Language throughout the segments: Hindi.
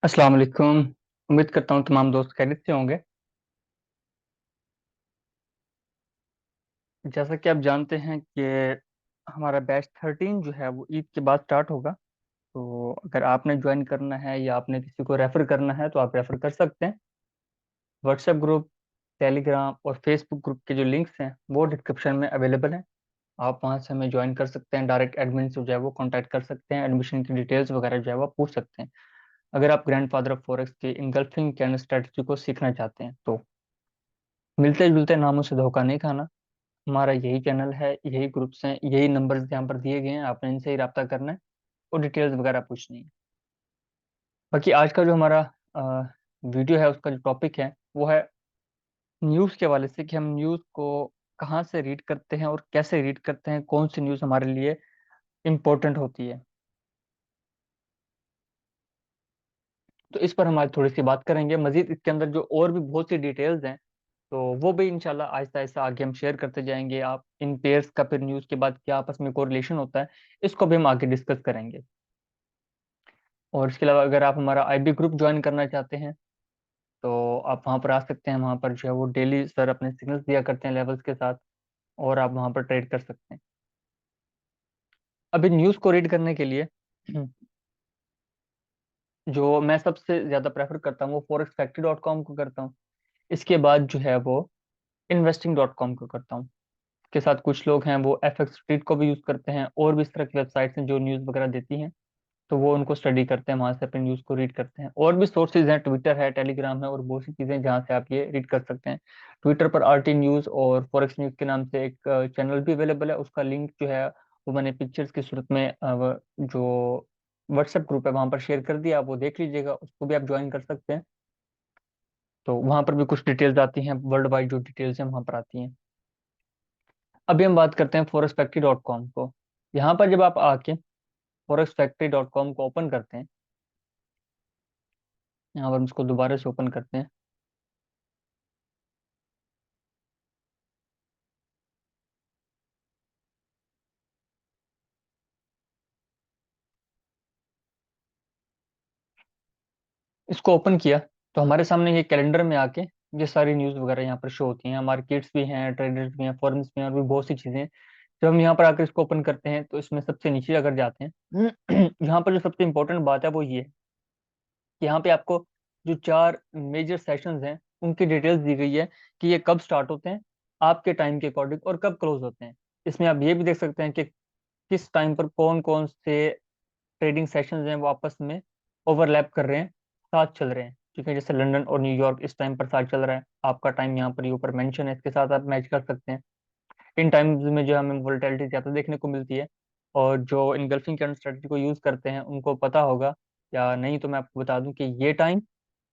अस्सलाम वालेकुम। उम्मीद करता हूँ तमाम दोस्त खैरियत से होंगे। जैसा कि आप जानते हैं कि हमारा बैच 13 जो है वो ईद के बाद स्टार्ट होगा। तो अगर आपने ज्वाइन करना है या आपने किसी को रेफ़र करना है तो आप रेफ़र कर सकते हैं। व्हाट्सएप ग्रुप, टेलीग्राम और फेसबुक ग्रुप के जो लिंक्स हैं वो डिस्क्रिप्शन में अवेलेबल हैं। आप वहाँ से हमें ज्वाइन कर सकते हैं। डायरेक्ट एडमिन से जो है वो कॉन्टैक्ट कर सकते हैं। एडमिशन की डिटेल्स वगैरह जो है वो पूछ सकते हैं। अगर आप ग्रैंडफादर ऑफ फॉरेक्स के इंगल्फिंग कैंडल स्ट्रेटजी को सीखना चाहते हैं तो मिलते जुलते नामों से धोखा नहीं खाना। हमारा यही चैनल है, यही ग्रुप्स हैं, यही नंबर्स यहाँ पर दिए गए हैं, आपने इनसे ही रब्ता करना है और डिटेल्स वगैरह पूछनी है। बाकी आज का जो हमारा वीडियो है उसका जो टॉपिक है वो है न्यूज़ के हवाले से कि हम न्यूज़ को कहाँ से रीड करते हैं और कैसे रीड करते हैं, कौन सी न्यूज़ हमारे लिए इम्पोर्टेंट होती है। तो इस पर हम आज थोड़ी सी बात करेंगे। मजीद इसके अंदर जो और भी बहुत सी डिटेल्स हैं तो वो भी इंशाल्लाह आहिस्ता आहिस्ता आगे हम शेयर करते जाएंगे। आप इन पेयर्स का फिर न्यूज़ के बाद क्या आपस में कोरिलेशन होता है, इसको भी हम आगे डिस्कस करेंगे। और इसके अलावा अगर आप हमारा आईबी ग्रुप ज्वाइन करना चाहते हैं तो आप वहाँ पर आ सकते हैं। वहाँ पर जो है वो डेली सर अपने सिग्नल्स दिया करते हैं लेवल्स के साथ, और आप वहाँ पर ट्रेड कर सकते हैं। अभी न्यूज़ को रीड करने के लिए जो मैं सबसे ज़्यादा प्रेफर करता हूँ वो forex factory.com को करता हूँ। इसके बाद जो है वो investing.com को करता हूँ। इसके साथ कुछ लोग हैं वो FX स्ट्रीट को भी यूज़ करते हैं, और भी इस तरह की वेबसाइट्स हैं जो न्यूज़ वगैरह देती हैं। तो वो उनको स्टडी करते हैं, वहां से अपनी न्यूज़ को रीड करते हैं। और भी सोर्सेज हैं, ट्विटर है, टेलीग्राम है और बहुत सी चीज़ें जहाँ से आप ये रीड कर सकते हैं। ट्विटर पर RT न्यूज़ और फॉरेक्स न्यूज़ के नाम से एक चैनल भी अवेलेबल है। उसका लिंक जो है वो मैंने पिक्चर्स की सूरत में जो व्हाट्सएप ग्रुप है वहाँ पर शेयर कर दिया। आप वो देख लीजिएगा, उसको भी आप ज्वाइन कर सकते हैं। तो वहाँ पर भी कुछ डिटेल्स आती हैं, वर्ल्ड वाइड जो डिटेल्स हैं वहाँ पर आती हैं। अभी हम बात करते हैं forex factory.com को। यहाँ पर जब आप आके forex factory.com को ओपन करते हैं, यहाँ पर हम इसको दोबारा से ओपन करते हैं। इसको ओपन किया तो हमारे सामने ये कैलेंडर में आके ये सारी न्यूज़ वगैरह यहाँ पर शो होती हैं। मार्केट्स भी हैं, ट्रेडर्स भी हैं, फॉरेन्स भी हैं, और भी बहुत सी चीज़ें हैं। जब हम यहाँ पर आकर इसको ओपन करते हैं तो इसमें सबसे नीचे अगर जाते हैं यहाँ पर जो सबसे इंपॉर्टेंट बात है वो ये है कि यहाँ पे आपको जो चार मेजर सेशंस हैं उनकी डिटेल्स दी गई है कि ये कब स्टार्ट होते हैं आपके टाइम के अकॉर्डिंग, और कब क्लोज होते हैं। इसमें आप ये भी देख सकते हैं कि किस टाइम पर कौन कौन से ट्रेडिंग सेशंस हैं वो आपस में ओवरलैप कर रहे हैं, साथ चल रहे हैं। ठीक है, जैसे लंदन और न्यूयॉर्क इस टाइम पर साथ चल रहा है, आपका टाइम यहाँ पर ये ऊपर मेंशन है, इसके साथ आप मैच कर सकते हैं। इन टाइम्स में जो हमें वोलेटिलिटी ज़्यादा देखने को मिलती है, और जो इनगल्फिंग कैंडल स्ट्रेटजी को यूज़ करते हैं उनको पता होगा या नहीं, तो मैं आपको बता दूं कि ये टाइम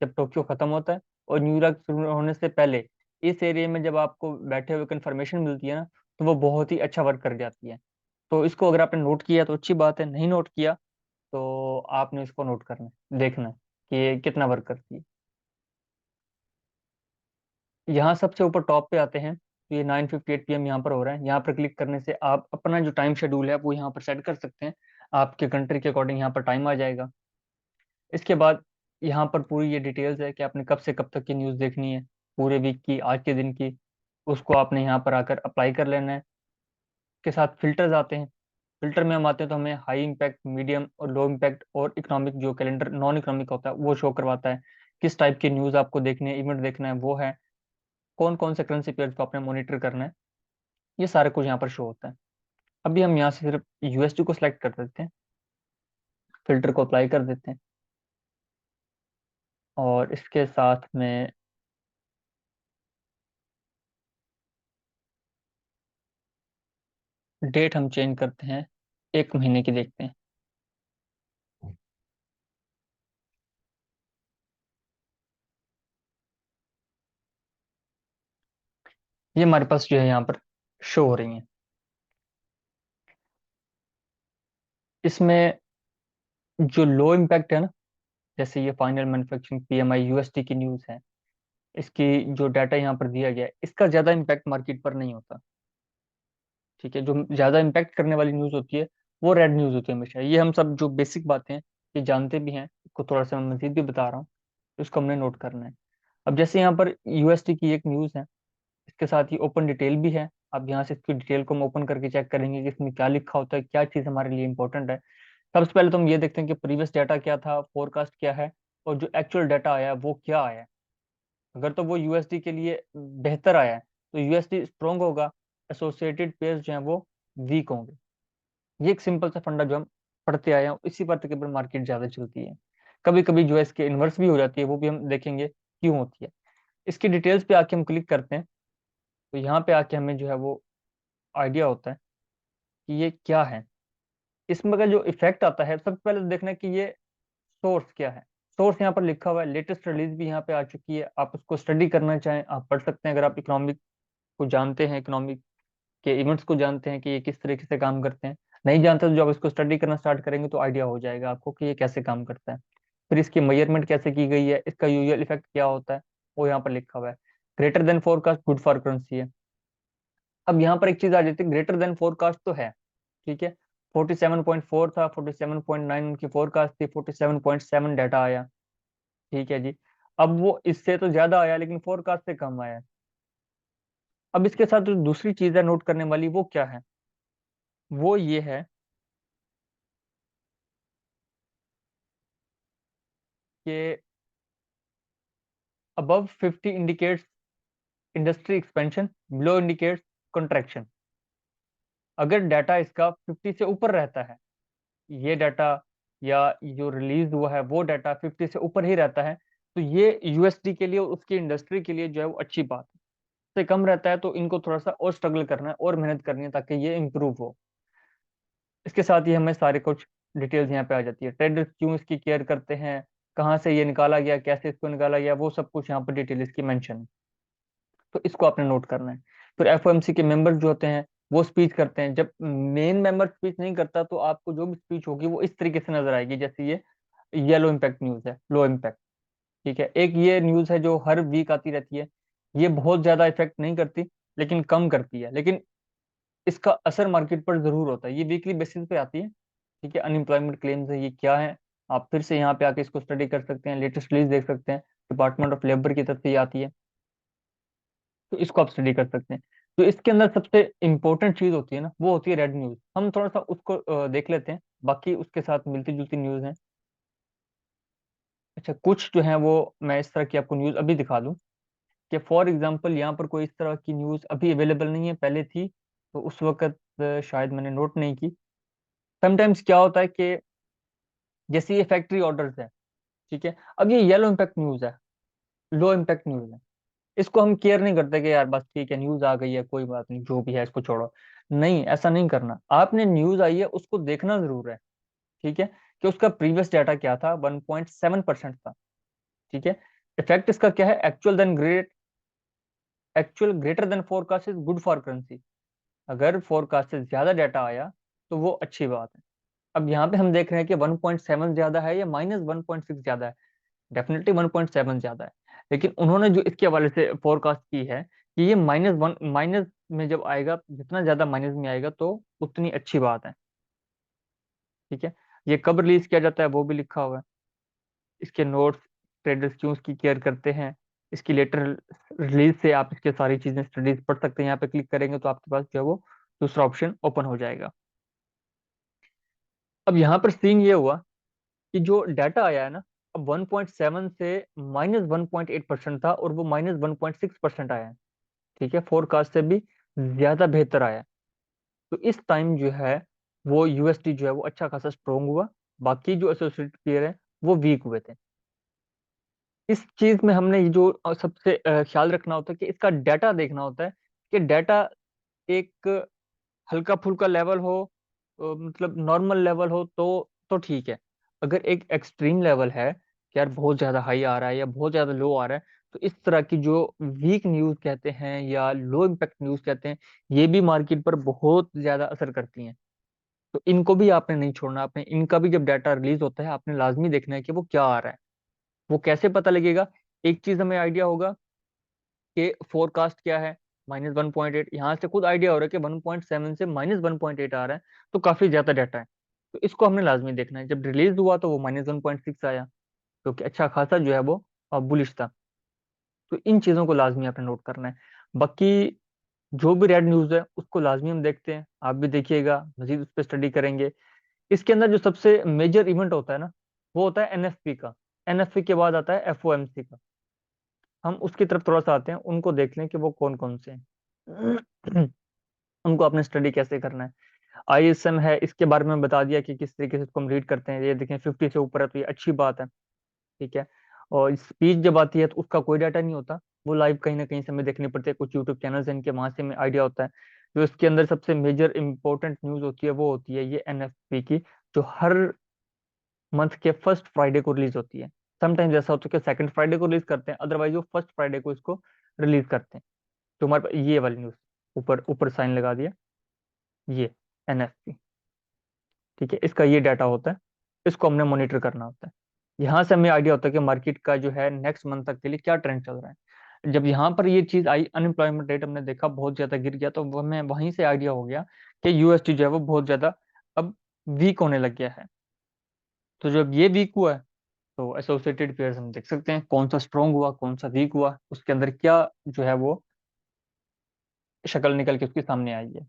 जब टोक्यो ख़त्म होता है और न्यूयॉर्क शुरू होने से पहले इस एरिया में जब आपको बैठे हुए कंफर्मेशन मिलती है ना, तो वो बहुत ही अच्छा वर्क कर जाती है। तो इसको अगर आपने नोट किया तो अच्छी बात है, नहीं नोट किया तो आपने इसको नोट करना है, देखना है कि ये कितना वर्क करती है। यहाँ सबसे ऊपर टॉप पे आते हैं तो ये 9:58 PM यहाँ पर हो रहा है। यहाँ पर क्लिक करने से आप अपना जो टाइम शेड्यूल है वो यहाँ पर सेट कर सकते हैं। आपके कंट्री के अकॉर्डिंग यहाँ पर टाइम आ जाएगा। इसके बाद यहाँ पर पूरी ये डिटेल्स है कि आपने कब से कब तक की न्यूज़ देखनी है, पूरे वीक की, आज के दिन की। उसको आपने यहाँ पर आकर अप्लाई कर लेना है। के साथ फिल्टर्स आते हैं। फिल्टर में हम आते हैं तो हमें हाई इम्पैक्ट, मीडियम और लो इम्पैक्ट और इकोनॉमिक, जो कैलेंडर नॉन इकोनॉमिक होता है वो शो करवाता है। किस टाइप की न्यूज़ आपको देखनी है, इवेंट देखना है वो है, कौन कौन से करेंसी पेयर को आपने मॉनिटर करना है, ये सारा कुछ यहाँ पर शो होता है। अभी हम यहाँ से सिर्फ USD को सिलेक्ट कर देते हैं, फिल्टर को अप्लाई कर देते हैं, और इसके साथ में डेट हम चेंज करते हैं, 1 महीने की देखते हैं। ये हमारे पास जो है यहाँ पर शो हो रही है। इसमें जो लो इम्पैक्ट है ना, जैसे ये फाइनल मैन्युफैक्चरिंग PMI USD की न्यूज़ है, इसकी जो डाटा यहाँ पर दिया गया है इसका ज़्यादा इम्पैक्ट मार्केट पर नहीं होता। ठीक है, जो ज़्यादा इम्पैक्ट करने वाली न्यूज़ होती है वो रेड न्यूज़ होती है हमेशा। ये हम सब जो बेसिक बातें हैं ये जानते भी हैं, इसको थोड़ा सा मैं मजीद भी बता रहा हूँ, तो इसको हमने नोट करना है। अब जैसे यहाँ पर यूएसडी की एक न्यूज़ है, इसके साथ ही ओपन डिटेल भी है। अब यहाँ से इसकी डिटेल को हम ओपन करके चेक करेंगे कि इसमें क्या लिखा होता है, क्या चीज़ हमारे लिए इंपॉर्टेंट है। सबसे पहले तो हम ये देखते हैं कि प्रीवियस डाटा क्या था, फोरकास्ट क्या है, और जो एक्चुअल डाटा आया है वो क्या आया है। अगर तो वो यूएसडी के लिए बेहतर आया है तो यूएसडी स्ट्रोंग होगा, एसोसिएटेड पेयर्स जो हैं वो वीक होंगे। ये एक सिंपल सा फंडा जो हम पढ़ते आए हैं, इसी पर तकरीबन मार्केट ज्यादा चलती है। कभी कभी जो है इसके इन्वर्स भी हो जाती है, वो भी हम देखेंगे क्यों होती है। इसकी डिटेल्स पे आके हम क्लिक करते हैं, तो यहाँ पे आके हमें जो है वो आइडिया होता है कि ये क्या है। इसमें का जो इफेक्ट आता है, सबसे पहले तो देखना है कि ये सोर्स क्या है। सोर्स यहाँ पर लिखा हुआ है, लेटेस्ट रिलीज भी यहाँ पे आ चुकी है। आप उसको स्टडी करना चाहें आप पढ़ सकते हैं, अगर आप इकोनॉमिक को जानते हैं, इकोनॉमिक के इवेंट्स को जानते हैं कि ये किस तरीके से काम करते हैं। नहीं जानते तो जब इसको स्टडी करना स्टार्ट करेंगे तो आइडिया हो जाएगा आपको कि ये कैसे काम करता है। फिर इसकी मेजरमेंट कैसे की गई है, इसका यूजुअल इफेक्ट क्या होता है, वो यहाँ पर लिखा हुआ है। Greater than forecast good for currency है। अब यहाँ पर एक चीज आ जाती है, ग्रेटर देन फोरकास्ट तो है, ठीक है। 47.4 था, 47.9 उनकी फोरकास्ट थी, 47.7 डाटा आया, ठीक है जी। अब वो इससे तो ज्यादा आया लेकिन फोरकास्ट से कम आया। अब इसके साथ जो दूसरी चीज है नोट करने वाली, वो क्या है, वो ये है कि above 50 indicates industry expansion, below indicates contraction. अगर डाटा इसका 50 से ऊपर रहता है, ये डाटा या जो रिलीज हुआ है वो डाटा 50 से ऊपर ही रहता है, तो ये यूएसडी के लिए और उसकी इंडस्ट्री के लिए जो है वो अच्छी बात है। से कम रहता है तो इनको थोड़ा सा और स्ट्रगल करना है और मेहनत करनी है ताकि ये इम्प्रूव हो। इसके साथ ही हमें सारे कुछ डिटेल्स यहाँ पे आ जाती है, ट्रेडर्स क्यों इसकी केयर करते हैं, कहाँ से ये निकाला गया, कैसे इसको निकाला गया, वो सब कुछ यहाँ पर डिटेल इसकी मेंशन है। तो इसको आपने नोट करना है। फिर एफओएमसी के मेंबर्स जो होते हैं वो स्पीच करते हैं। जब मेन मेंबर स्पीच नहीं करता तो आपको जो भी स्पीच होगी वो इस तरीके से नजर आएगी, जैसे ये येलो इम्पैक्ट न्यूज है, लो इम्पैक्ट, ठीक है। एक ये न्यूज है जो हर वीक आती रहती है, ये बहुत ज्यादा इफेक्ट नहीं करती लेकिन कम करती है, लेकिन इसका असर मार्केट पर जरूर होता है। ये वीकली बेसिस पे आती है, ठीक है। अनएम्प्लॉयमेंट क्लेम्स है, ये क्या है, आप फिर से यहाँ पे आके इसको स्टडी कर सकते हैं, लेटेस्ट रिलीज देख सकते हैं, डिपार्टमेंट ऑफ लेबर की तरफ से ये आती है, तो इसको आप स्टडी कर सकते हैं। तो इसके अंदर सबसे इंपॉर्टेंट चीज होती है ना, वो होती है रेड न्यूज। हम थोड़ा सा उसको देख लेते हैं, बाकी उसके साथ मिलती जुलती न्यूज है। अच्छा, कुछ जो है वो मैं इस तरह की आपको न्यूज अभी दिखा दूं कि फॉर एग्जांपल यहाँ पर कोई इस तरह की न्यूज अभी अवेलेबल नहीं है, पहले थी तो उस वक्त शायद मैंने नोट नहीं की। समटाइम्स क्या होता है कि जैसे ये फैक्ट्री ऑर्डर्स है, ठीक है। अब ये येलो इम्पैक्ट न्यूज है, लो इम्पैक्ट न्यूज है, इसको हम केयर नहीं करते कि यार बस ठीक है न्यूज आ गई है कोई बात नहीं जो भी है इसको छोड़ो। नहीं, ऐसा नहीं करना, आपने न्यूज आई है उसको देखना जरूर है, ठीक है। कि उसका प्रीवियस डाटा क्या था, 1.7% था, ठीक है। इफेक्ट इसका क्या है, actual greater than forecast is good for currency. अगर फोरकास्ट से ज्यादा डाटा आया तो वो अच्छी बात है। अब यहाँ पे हम देख रहे हैं कि 1.7 ज्यादा है या -1.6 ज्यादा है। डेफिनेटली 1.7 ज्यादा है, लेकिन उन्होंने जो इसके हवाले से फोरकास्ट की है कि ये -1 माइनस में जब आएगा, जितना ज्यादा माइनस में आएगा तो उतनी अच्छी बात है, ठीक है। ये कब रिलीज किया जाता है वो भी लिखा हुआ है, इसके नोट्स, ट्रेडर्स क्यों इसकी केयर करते हैं, इसकी लेटर रिलीज से आप इसके सारी चीजें स्टडीज पढ़ सकते हैं। यहाँ पे क्लिक करेंगे तो आपके पास जो है वो दूसरा ऑप्शन ओपन हो जाएगा। अब यहाँ पर सीन ये हुआ कि जो डाटा आया है ना, अब 1.7 से -1.8% था और वो -1.6% आया है, ठीक है। फोरकास्ट से भी ज्यादा बेहतर आया है। तो इस टाइम जो है वो यूएसडी जो है वो अच्छा खासा स्ट्रोंग हुआ, बाकी जो एसोसिएटेड पेयर है वो वीक हुए थे। इस चीज में हमने ये जो सबसे ख्याल रखना होता है कि इसका डाटा देखना होता है कि डाटा एक हल्का फुल्का लेवल हो, मतलब नॉर्मल लेवल हो तो ठीक है। अगर एक एक्सट्रीम लेवल है कि यार बहुत ज्यादा हाई आ रहा है या बहुत ज्यादा लो आ रहा है, तो इस तरह की जो वीक न्यूज कहते हैं या लो इम्पैक्ट न्यूज कहते हैं, ये भी मार्केट पर बहुत ज्यादा असर करती हैं। तो इनको भी आपने नहीं छोड़ना, आपने इनका भी जब डाटा रिलीज होता है आपने लाजमी देखना है कि वो क्या आ रहा है। वो कैसे पता लगेगा, एक चीज हमें आइडिया होगा कि फोरकास्ट क्या है, -1.8, यहाँ से खुद आइडिया हो रहा है कि 1.7 से -1.8 आ रहा है, तो काफी ज्यादा डाटा है। तो इसको हमने लाजमी देखना है। जब रिलीज हुआ तो वो -1.6 आया, जो कि अच्छा खासा जो है वो बुलिश था। तो इन चीजों को लाजमी आपने नोट करना है। बाकी जो भी रेड न्यूज है उसको लाजमी हम देखते हैं, आप भी देखिएगा, मजीद उस पर स्टडी करेंगे। इसके अंदर जो सबसे मेजर इवेंट होता है ना, वो होता है एनएफपी का। एनएफपी के बाद आता है एफओएमसी का। हम उसकी तरफ थोड़ा सा आते हैं, उनको देख लें कि वो कौन कौन से हैं। उनको आपने स्टडी कैसे करना है। आईएसएम है, इसके बारे में बता दिया कि किस तरीके से इसको हम रीड करते हैं। ये देखें 50 से ऊपर है तो ये अच्छी बात है, ठीक है। और स्पीच जब आती है तो उसका कोई डाटा नहीं होता, वो लाइव कहीं ना कहीं से हमें देखनी पड़ती है। कुछ यूट्यूब चैनल्स हैं इनके, वहां से हमें आइडिया होता है। जो इसके अंदर सबसे मेजर इंपॉर्टेंट न्यूज होती है वो होती है ये एनएफपी की, जो हर मंथ के फर्स्ट फ्राइडे को रिलीज होती है। समटाइम्स ऐसा होता है कि सेकंड फ्राइडे को रिलीज करते हैं, अदरवाइज वो फर्स्ट फ्राइडे को इसको रिलीज करते हैं। तो हमारे पास ये वाली न्यूज, ऊपर ऊपर साइन लगा दिया, ये एनएफपी, ठीक है। इसका ये डाटा होता है, इसको हमने मॉनिटर करना होता है। यहाँ से हमें आइडिया होता है कि मार्केट का जो है नेक्स्ट मंथ तक के लिए क्या ट्रेंड चल रहा है। जब यहाँ पर ये चीज आई, अनएम्प्लॉयमेंट रेट हमने देखा बहुत ज्यादा गिर गया, तो हमें वहीं से आइडिया हो गया कि यूएसटी जो है वो बहुत ज्यादा अब वीक होने लग गया है। तो जब ये वीक हुआ है तो एसोसिएटेड पेयर्स हम देख सकते हैं कौन सा स्ट्रांग हुआ कौन सा वीक हुआ, उसके अंदर क्या जो है वो शक्ल निकल के उसके सामने आई है।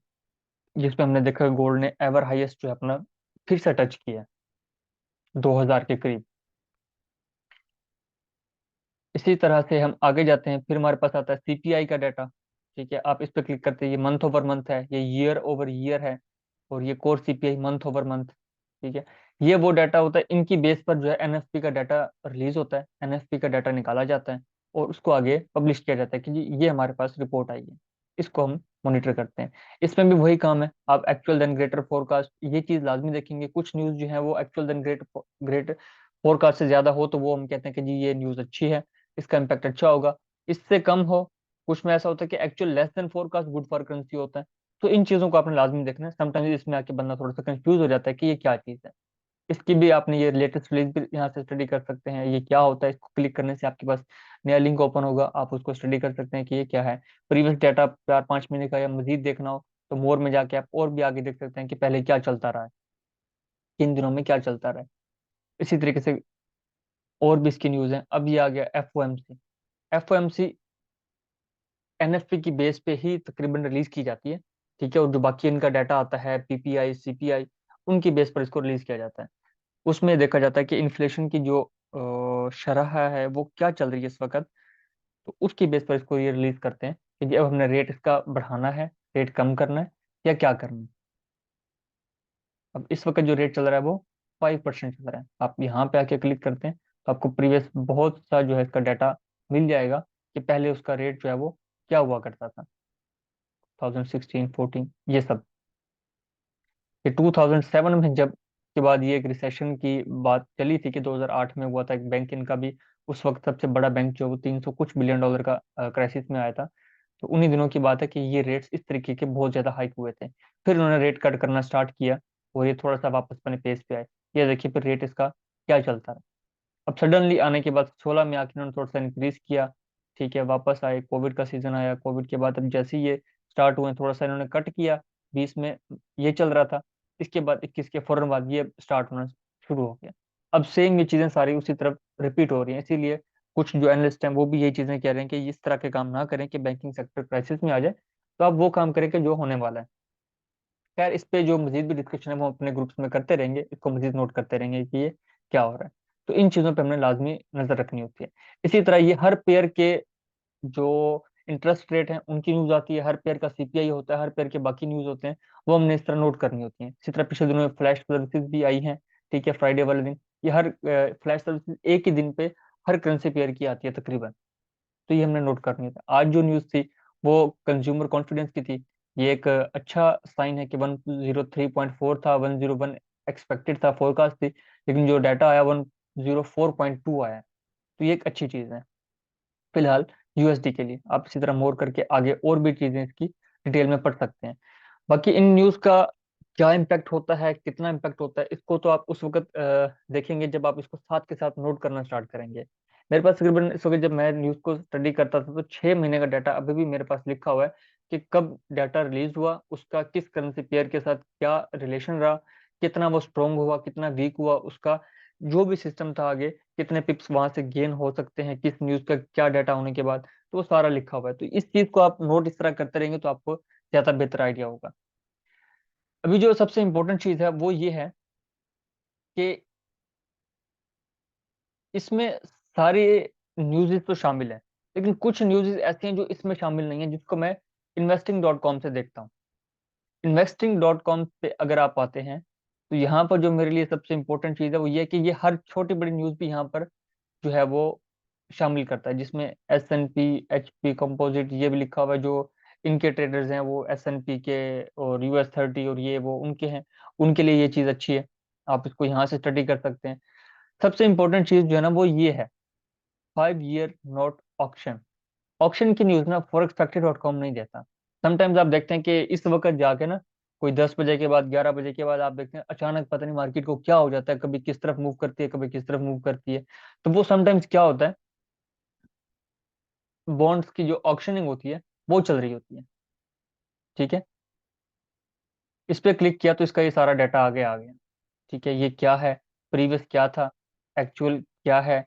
जिसमें हमने देखा गोल्ड ने एवर हाईएस्ट जो है अपना फिर से टच किया, 2000 के करीब। इसी तरह से हम आगे जाते हैं, फिर हमारे पास आता है सीपीआई का डाटा, ठीक है। आप इस पर क्लिक करते हैं, ये मंथ ओवर मंथ है, ये ईयर ओवर ईयर है, और ये core CPI month over month, ठीक है। ये वो डाटा होता है, इनकी बेस पर जो है एनएफपी का डाटा रिलीज होता है, एनएफपी का डाटा निकाला जाता है और उसको आगे पब्लिश किया जाता है कि जी ये हमारे पास रिपोर्ट आई है। इसको हम मॉनिटर करते हैं। इसमें भी वही काम है, आप एक्चुअल देन ग्रेटर फोरकास्ट ये चीज लाजमी देखेंगे। कुछ न्यूज जो है वो actual then great great forecast से ज्यादा हो तो वो हम कहते हैं कि जी ये न्यूज अच्छी है, इसका इम्पैक्ट अच्छा होगा। इससे कम हो, कुछ में ऐसा होता है कि actual less than forecast good for currency होता है। तो इन चीजों को आपने लाजमी देखना है। समटाइम्स इसमें आके बंदा थोड़ा सा कंफ्यूज हो जाता है कि ये क्या चीज है। इसकी भी आपने ये लेटेस्ट रिलीज भी यहाँ से स्टडी कर सकते हैं, ये क्या होता है। इसको क्लिक करने से आपके पास नया लिंक ओपन होगा, आप उसको स्टडी कर सकते हैं कि ये क्या है। प्रीवियस डाटा 4-5 महीने का या मजीद देखना हो तो मोर में जाके आप और भी आगे देख सकते हैं कि पहले क्या चलता रहा है, किन दिनों में क्या चलता रहा है। इसी तरीके से और भी इसकी न्यूज है। अब ये आ गया एफओएमसी। एफओएमसी एनएफपी की बेस पे ही तकरीबन रिलीज की जाती है, ठीक है। और जो बाकी इनका डाटा आता है पीपीआई सीपीआई, उनकी बेस पर इसको रिलीज किया जाता है। उसमें देखा जाता है कि इन्फ्लेशन की जो शरह है वो क्या चल रही है इस वक्त। तो उसकी बेस पर इसको ये रिलीज करते हैं कि जी अब हमने रेट इसका बढ़ाना है, रेट कम करना है, या क्या करना है। अब इस वक्त जो रेट चल रहा है वो 5% चल रहा है। आप यहाँ पे आके क्लिक करते हैं तो आपको प्रीवियस बहुत सा जो है इसका डाटा मिल जाएगा कि पहले उसका रेट जो है वो क्या हुआ करता था, 2016 14 ये सब। ये 2007 में जब के बाद ये एक रिसेशन की बात चली थी कि 2008 में हुआ था एक बैंक इनका भी, उस वक्त सबसे बड़ा बैंक जो वो 300 कुछ बिलियन डॉलर का क्राइसिस में आया था। तो उन्हीं दिनों की बात है कि ये रेट्स इस तरीके के बहुत ज्यादा हाइक हुए थे। फिर उन्होंने रेट कट करना स्टार्ट किया और ये थोड़ा सा वापस अपने पेस पे आए। ये देखिए फिर रेट इसका क्या चलता है। अब सडनली आने के बाद 16 में आके उन्होंने थोड़ा सा इंक्रीज किया, ठीक है। वापस आए, कोविड का सीजन आया, कोविड के बाद अब जैसे ही ये स्टार्ट हुए थोड़ा सा इन्होंने कट किया। 20 में ये चल रहा था, इसके बाद 21 के फौरन बाद ये स्टार्ट होना शुरू हो गया। अब सेम ये चीजें सारी उसी तरफ रिपीट हो रही हैं। इसीलिए कुछ जो एनालिस्ट हैं वो भी यही चीजें कह रहे हैं कि इस तरह के काम ना करें कि बैंकिंग सेक्टर क्राइसिस में आ जाए, तो आप वो काम करें कि जो होने वाला है। खैर इस पे जो मजीद भी डिस्कशन है वो अपने ग्रुप्स में करते रहेंगे, इसको मजीद नोट करते रहेंगे कि ये क्या हो रहा है। तो इन चीज़ों पे हमने लाजमी नजर रखनी होती है। इसी तरह ये हर पेयर के जो इंटरेस्ट रेट है उनकी न्यूज आती है, हर पेयर का सीपीआई होता है, हर पेयर के बाकी न्यूज होते हैं, वो हमने इस तरह नोट करनी होती है। इसी तरह पिछले दिनों में फ्लैश सर्विसेज भी आई हैं, ठीक है, फ्राइडे वाले दिन। ये हर फ्लैश सर्विसेज एक ही दिन पे हर करेंसी पेयर की आती है तकरीबन, तो ये हमने नोट करनी था। आज जो न्यूज़ थी वो कंज्यूमर कॉन्फिडेंस की थी। ये एक अच्छा साइन है कि 103.4 था, 101 एक्सपेक्टेड था, फोरकास्ट थी, लेकिन जो डाटा आया 104.2 आया। तो ये एक अच्छी चीज़ है फिलहाल यूएसडी के लिए। आप इसी तरह मोर करके आगे और भी चीज़ें इसकी डिटेल में पढ़ सकते हैं। बाकी इन न्यूज़ का क्या इम्पैक्ट होता है, कितना इम्पैक्ट होता है, इसको तो आप उस वक्त देखेंगे जब आप इसको साथ के साथ नोट करना स्टार्ट करेंगे। मेरे पास तकरीबन इस वक्त जब मैं न्यूज़ को स्टडी करता था तो 6 महीने का डाटा अभी भी मेरे पास लिखा हुआ है कि कब डाटा रिलीज हुआ, उसका किस करेंसी पेयर के साथ क्या रिलेशन रहा, कितना वो स्ट्रोंग हुआ, कितना वीक हुआ, उसका जो भी सिस्टम था आगे, कितने पिप्स वहां से गेन हो सकते हैं, किस न्यूज का क्या डाटा होने के बाद, तो वो सारा लिखा हुआ है। तो इस चीज को आप नोट इस तरह करते रहेंगे तो आपको ज्यादा बेहतर आइडिया होगा। अभी जो सबसे इंपॉर्टेंट चीज है वो ये है कि इसमें सारे न्यूज़ेस तो शामिल हैं, लेकिन कुछ न्यूज़ेस ऐसी हैं जो इसमें शामिल नहीं है, जिसको मैं investing.com से देखता हूँ। investing.com पे अगर आप आते हैं तो यहाँ पर जो मेरे लिए सबसे इंपॉर्टेंट चीज़ है वो ये है कि ये हर छोटी बड़ी न्यूज़ भी यहाँ पर जो है वो शामिल करता है, जिसमें S&P HP कंपोजिट ये भी लिखा हुआ है। जो इनके ट्रेडर्स हैं वो S&P के और US 30 और ये वो उनके हैं, उनके लिए ये चीज़ अच्छी है। आप इसको यहाँ से स्टडी कर सकते हैं। सबसे इंपॉर्टेंट चीज़ जो है ना वो ये है, 5 year नोट ऑक्शन। ऑक्शन की न्यूज ना forex-factory.com नहीं देता। समटाइम्स आप देखते हैं कि इस वक्त जाके ना कोई 10 बजे के बाद, 11 बजे के बाद आप देखते हैं अचानक पता नहीं मार्केट को क्या हो जाता है, कभी किस तरफ मूव करती है, कभी किस तरफ मूव करती है। तो वो समटाइम्स क्या होता है, बॉन्ड्स की जो ऑक्शनिंग होती है वो चल रही होती है। ठीक है, इस पे क्लिक किया तो इसका ये सारा डाटा आगे आ गया। ठीक है, ये क्या है, प्रीवियस क्या था, एक्चुअल क्या है,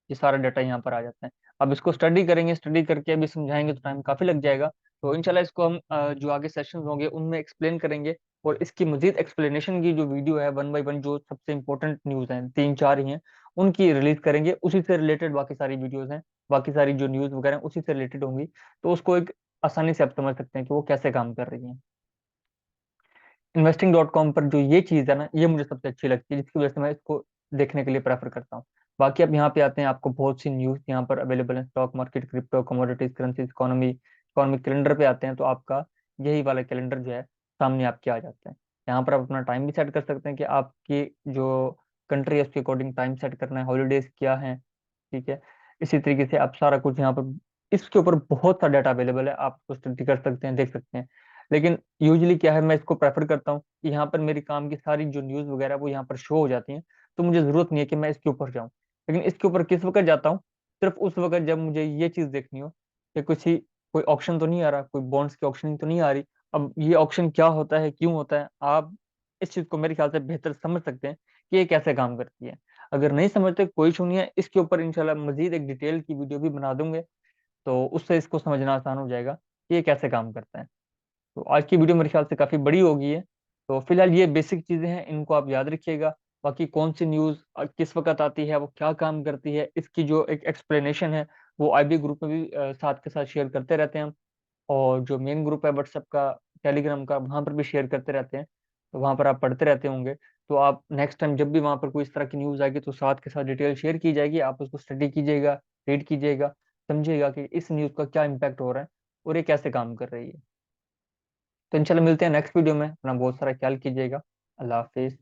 ये सारा डाटा यहाँ पर आ जाता है। अब इसको स्टडी करेंगे, स्टडी करके अभी समझाएंगे तो टाइम काफी लग जाएगा। तो इंशाल्लाह इसको हम जो आगे सेशंस होंगे उनमें एक्सप्लेन करेंगे, और इसकी मजीद एक्सप्लेनेशन की जो वीडियो है 1 by 1, जो सबसे इंपॉर्टेंट न्यूज हैं 3 4 ही हैं, उनकी रिलीज करेंगे। उसी से रिलेटेड बाकी सारी वीडियोज हैं, बाकी सारी जो न्यूज वगैरह हैं, उसी से रिलेटेड होंगी। तो उसको एक आसानी से आप समझ सकते हैं कि वो कैसे काम कर रही है। investing.com पर जो ये चीज़ है ना, ये मुझे सबसे अच्छी लगती है, जिसकी वजह से मैं इसको देखने के लिए प्रेफर करता हूँ। बाकी अब यहाँ पे आते हैं, आपको बहुत सी न्यूज़ यहाँ पर अवेलेबल है, stock market, crypto, commodities, currencies, economy, economic calendar पे आते हैं तो आपका यही वाला कैलेंडर जो है सामने आपके आ जाता है। यहाँ पर आप अपना टाइम भी सेट कर सकते हैं कि आपकी जो कंट्री है उसके अकॉर्डिंग टाइम सेट करना है, हॉलीडेज क्या है। ठीक है, इसी तरीके से आप सारा कुछ यहाँ पर, इसके ऊपर बहुत सा डाटा अवेलेबल है, आप उसको स्टडी कर सकते हैं, देख सकते हैं। लेकिन यूजली क्या है, मैं इसको प्रेफर करता हूँ कि यहाँ पर मेरी काम की सारी जो न्यूज़ वगैरह वो यहाँ पर शो हो जाती हैं, तो मुझे ज़रूरत नहीं है कि मैं इसके ऊपर जाऊँ। लेकिन इसके ऊपर किस वक्त जाता हूँ, सिर्फ उस वक्त जब मुझे ये चीज़ देखनी हो कि कोई ऑप्शन तो नहीं आ रहा, कोई बॉन्ड्स की ऑप्शन तो नहीं आ रही। अब ये ऑप्शन क्या होता है, क्यों होता है, आप इस चीज़ को मेरे ख्याल से बेहतर समझ सकते हैं कि ये कैसे काम करती है। अगर नहीं समझते कोई इशू नहीं है, इसके ऊपर इंशाल्लाह मजीद एक डिटेल की वीडियो भी बना दूंगे, तो उससे इसको समझना आसान हो जाएगा कि ये कैसे काम करता है। तो आज की वीडियो मेरे ख्याल से काफ़ी बड़ी हो गई है। तो फिलहाल ये बेसिक चीज़ें हैं, इनको आप याद रखिएगा। बाकी कौन सी न्यूज़ किस वक्त आती है, वो क्या काम करती है, इसकी जो एक एक्सप्लेनेशन है वो IB ग्रुप में भी साथ के साथ शेयर करते रहते हैं हम। और जो मेन ग्रुप है व्हाट्सएप का, टेलीग्राम का, वहाँ पर भी शेयर करते रहते हैं। तो वहाँ पर आप पढ़ते रहते होंगे। तो आप नेक्स्ट टाइम जब भी वहाँ पर कोई इस तरह की न्यूज़ आएगी तो साथ के साथ डिटेल शेयर की जाएगी, आप उसको स्टडी कीजिएगा, रीड कीजिएगा, समझिएगा कि इस न्यूज़ का क्या इम्पैक्ट हो रहा है और ये कैसे काम कर रही है। तो इंशाल्लाह मिलते हैं नेक्स्ट वीडियो में। अपना बहुत सारा ख्याल कीजिएगा। अल्लाह हाफिज।